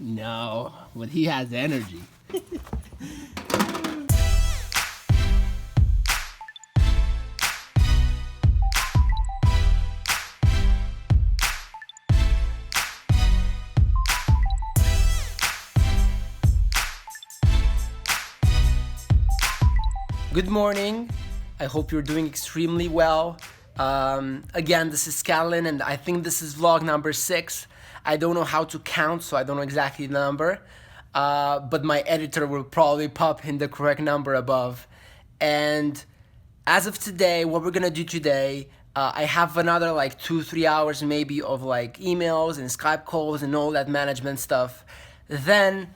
No, but he has energy. Good morning. I hope you're doing extremely well. Again, this is Catalin, and I think this is vlog number 6. I don't know how to count, so I don't know exactly the number, but my editor will probably pop in the correct number above. And as of today, what we're gonna do today, I have another like 2-3 hours maybe of like emails and Skype calls and all that management stuff. Then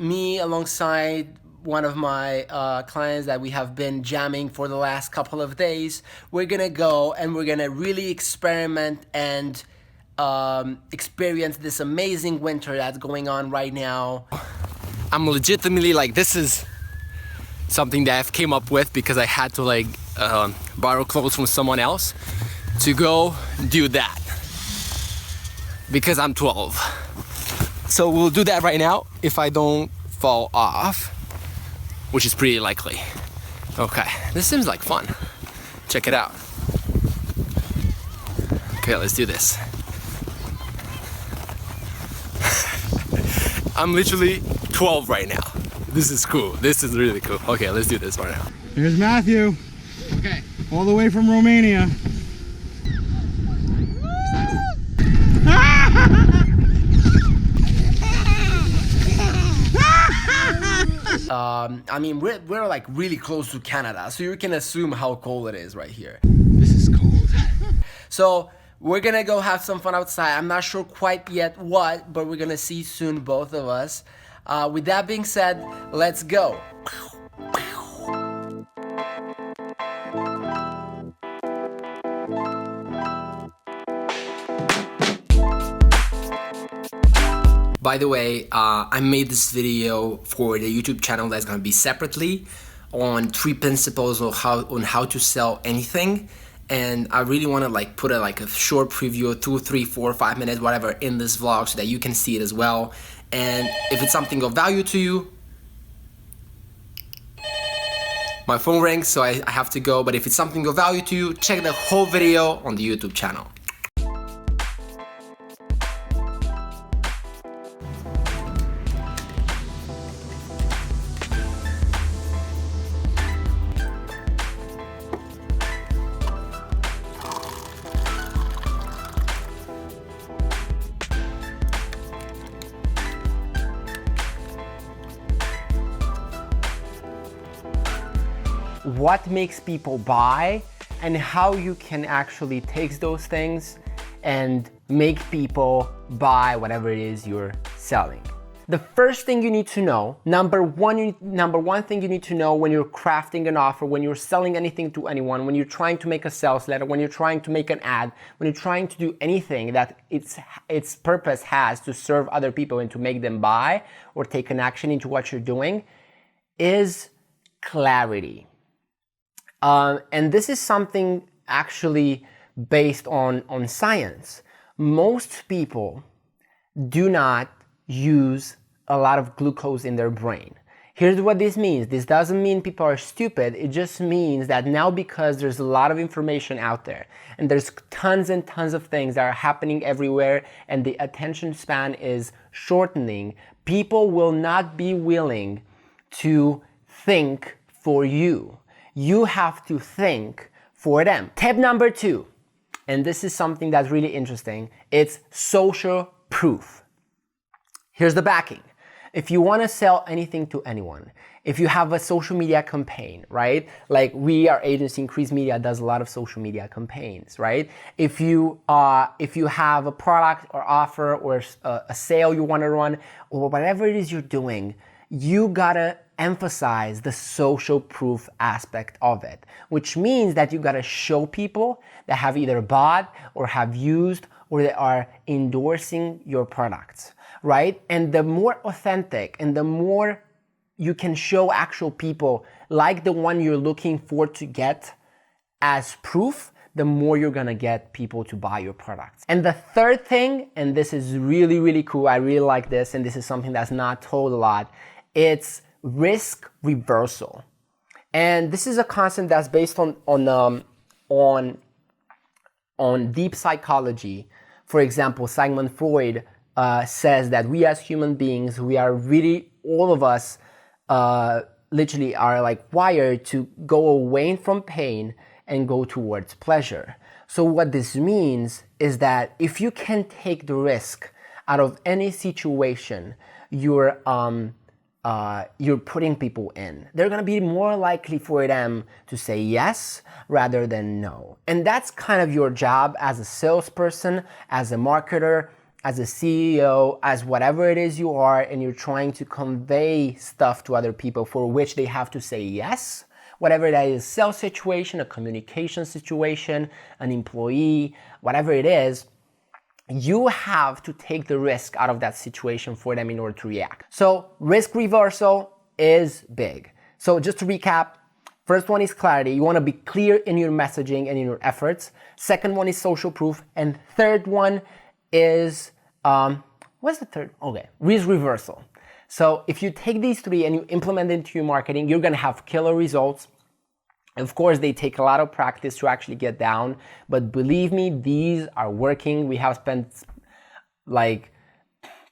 me alongside one of my clients that we have been jamming for the last couple of days, we're gonna go and we're gonna really experiment and experience this amazing winter that's going on right now. I'm legitimately like, this is something that I've came up with because I had to like borrow clothes from someone else to go do that because I'm 12. So we'll do that right now if I don't fall off, which is pretty likely. Okay, this seems like fun. Check it out. Okay, let's do this. I'm literally 12 right now. This is cool. This is really cool. Okay, let's do this right now. Here's Matthew. Okay. All the way from Romania. I mean, we're like really close to Canada, so you can assume how cold it is right here. This is cold. So we're gonna go have some fun outside. I'm not sure quite yet what, but we're gonna see soon, both of us. With that being said, let's go. By the way, I made this video for the YouTube channel that's gonna be separately on 3 principles of how to sell anything. And I really want to like put a short preview, 2, 3, 4, 5 minutes, whatever, in this vlog so that you can see it as well. And if it's something of value to you, my phone rings, so I have to go. But if it's something of value to you, check the whole video on the YouTube channel. What makes people buy and how you can actually take those things and make people buy whatever it is you're selling. The first thing you need to know, number one thing you need to know when you're crafting an offer, when you're selling anything to anyone, when you're trying to make a sales letter, when you're trying to make an ad, when you're trying to do anything that its purpose has to serve other people and to make them buy or take an action into what you're doing, is clarity. And this is something actually based on science. Most people do not use a lot of glucose in their brain. Here's what this means. This doesn't mean people are stupid. It just means that now, because there's a lot of information out there and there's tons and tons of things that are happening everywhere and the attention span is shortening, people will not be willing to think for you. You have to think for them. Tip number 2, and this is something that's really interesting, it's social proof. Here's the backing. If you want to sell anything to anyone, if you have a social media campaign, right? Like our agency, Increase Media, does a lot of social media campaigns, right? If you have a product or offer or a sale you want to run, or whatever it is you're doing, you gotta emphasize the social proof aspect of it, which means that you gotta show people that have either bought or have used or they are endorsing your products, right? And the more authentic and the more you can show actual people like the one you're looking for to get as proof, the more you're gonna get people to buy your products. And the third thing, and this is really, really cool, I really like this, and this is something that's not told a lot, it's risk reversal. And this is a concept that's based on deep psychology. For example, Sigmund Freud says that we as human beings, we are really, all of us literally are like wired to go away from pain and go towards pleasure. So what this means is that if you can take the risk out of any situation you're putting people in, they're gonna be more likely for them to say yes rather than no. And that's kind of your job as a salesperson, as a marketer, as a CEO, as whatever it is you are, and you're trying to convey stuff to other people for which they have to say yes. Whatever that is, sales situation, a communication situation, an employee, whatever it is, you have to take the risk out of that situation for them in order to react. So risk reversal is big. So just to recap, first one is clarity. You want to be clear in your messaging and in your efforts. Second one is social proof. And third one is, what's the third? Okay, risk reversal. So if you take these three and you implement them into your marketing, you're going to have killer results. Of course, they take a lot of practice to actually get down, but believe me, these are working. We have spent like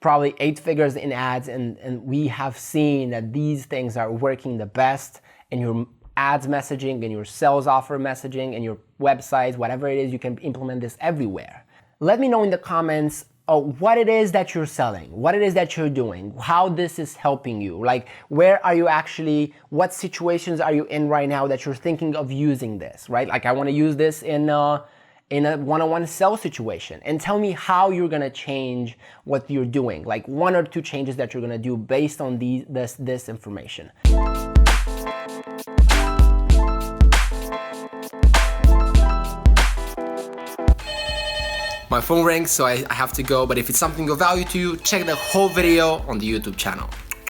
probably 8 figures in ads, and we have seen that these things are working the best in your ads messaging, in your sales offer messaging, in your websites, whatever it is, you can implement this everywhere. Let me know in the comments what it is that you're selling, what it is that you're doing, how this is helping you. Like, where are you actually, what situations are you in right now that you're thinking of using this, right? Like, I want to use this in a one-on-one sales situation, and tell me how you're going to change what you're doing, like 1 or 2 changes that you're going to do based on this information. My phone rings, so I have to go, but if it's something of value to you, check the whole video on the YouTube channel.